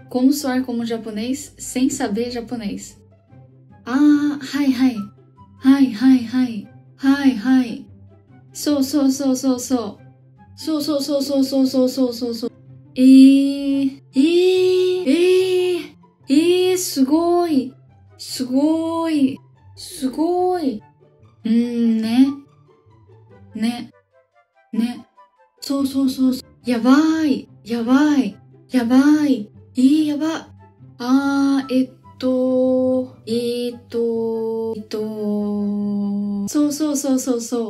Como soar como japonês sem saber japonês? Ah, hai, hai. Hai, hai, hai. Hai, hai. So, so, so, so, so. So, so, so, so, so, so, so, so, so. すごい。すごい。すごい。ね。ね。ね。そうそうそう。やばい。やばい。やばい。やば。そうそうそうそうそう。